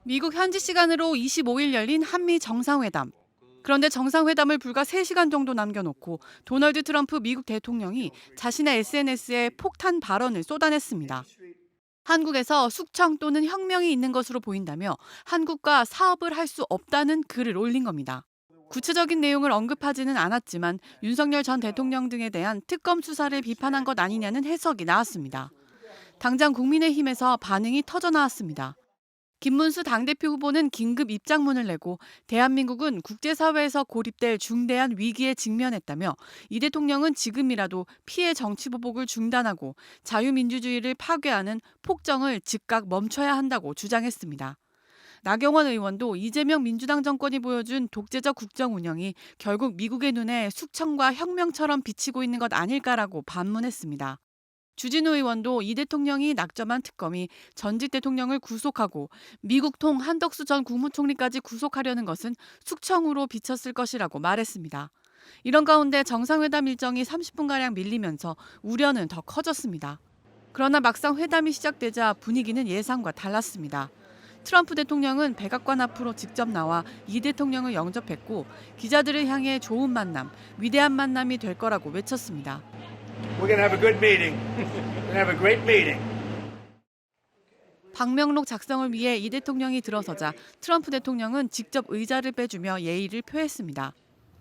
미국 현지 시간으로 25일 열린 한미 정상회담. 그런데 정상회담을 불과 3시간 정도 남겨놓고 도널드 트럼프 미국 대통령이 자신의 SNS에 폭탄 발언을 쏟아냈습니다. 한국에서 숙청 또는 혁명이 있는 것으로 보인다며 한국과 사업을 할 수 없다는 글을 올린 겁니다. 구체적인 내용을 언급하지는 않았지만 윤석열 전 대통령 등에 대한 특검 수사를 비판한 것 아니냐는 해석이 나왔습니다. 당장 국민의힘에서 반응이 터져 나왔습니다. 김문수 당대표 후보는 긴급 입장문을 내고 대한민국은 국제사회에서 고립될 중대한 위기에 직면했다며 이 대통령은 지금이라도 피해 정치보복을 중단하고 자유민주주의를 파괴하는 폭정을 즉각 멈춰야 한다고 주장했습니다. 나경원 의원도 이재명 민주당 정권이 보여준 독재적 국정 운영이 결국 미국의 눈에 숙청과 혁명처럼 비치고 있는 것 아닐까라고 반문했습니다. 주진우 의원도 이 대통령이 낙점한 특검이 전직 대통령을 구속하고 미국통 한덕수 전 국무총리까지 구속하려는 것은 숙청으로 비쳤을 것이라고 말했습니다. 이런 가운데 정상회담 일정이 30분가량 밀리면서 우려는 더 커졌습니다. 그러나 막상 회담이 시작되자 분위기는 예상과 달랐습니다. 트럼프 대통령은 백악관 앞으로 직접 나와 이 대통령을 영접했고 기자들을 향해 좋은 만남, 위대한 만남이 될 거라고 외쳤습니다. We're going to have a good meeting. We're going to have a great meeting. 방명록 작성을 위해 이 대통령이 들어서자 트럼프 대통령은 직접 의자를 빼주며 예의를 표했습니다.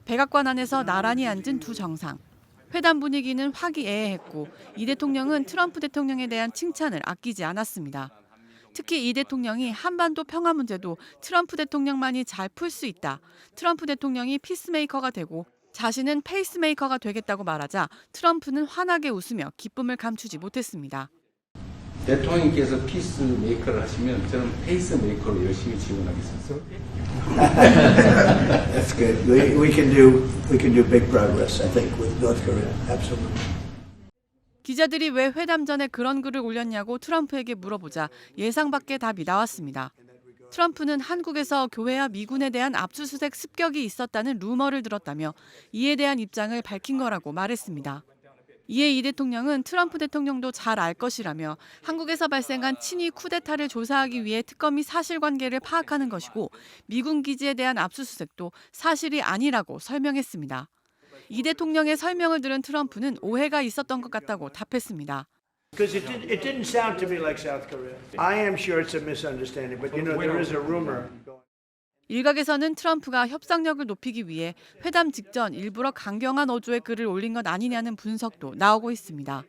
백악관 안에서 나란히 앉은 두 정상. 회담 분위기는 화기애애했고 이 대통령은 트럼프 대통령에 대한 칭찬을 아끼지 않았습니다. 특히 이 대통령이 한반도 평화 문제도 트럼프 대통령만이 잘 풀 수 있다. 트럼프 대통령이 피스메이커가 되고 자신은 페이스메이커가 되겠다고 말하자 트럼프는 환하게 웃으며 기쁨을 감추지 못했습니다. 대통령께서 피스메이커를 하시면 저는 페이스메이커로 열심히 지원하겠습니다. That's good. We can do big progress, I think, with North Korea. Absolutely. 기자들이 왜 회담 전에 그런 글을 올렸냐고 트럼프에게 물어보자 예상 밖의 답이 나왔습니다. 트럼프는 한국에서 교회와 미군에 대한 압수수색 습격이 있었다는 루머를 들었다며 이에 대한 입장을 밝힌 거라고 말했습니다. 이에 이 대통령은 트럼프 대통령도 잘 알 것이라며 한국에서 발생한 친위 쿠데타를 조사하기 위해 특검이 사실관계를 파악하는 것이고 미군 기지에 대한 압수수색도 사실이 아니라고 설명했습니다. 이 대통령의 설명을 들은 트럼프는 오해가 있었던 것 같다고 답했습니다. Because it didn't sound to me like South Korea. I am sure it's a misunderstanding, but there is a rumor. 일각에서는 트럼프가 협상력을 높이기 위해 회담 직전 일부러 강경한 어조의 글을 올린 것 아니냐는 분석도 나오고 있습니다.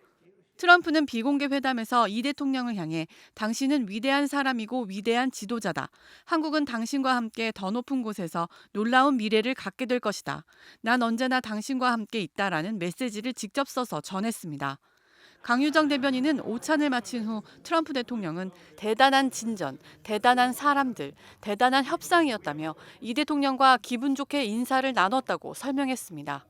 트럼프는 비공개 회담에서 이 대통령을 향해 당신은 위대한 사람이고 위대한 지도자다. 한국은 당신과 함께 더 높은 곳에서 놀라운 미래를 갖게 될 것이다. 난 언제나 당신과 함께 있다라는 메시지를 직접 써서 전했습니다. 강유정 대변인은 오찬을 마친 후 트럼프 대통령은 대단한 진전, 대단한 사람들, 대단한 협상이었다며 이 대통령과 기분 좋게 인사를 나눴다고 설명했습니다.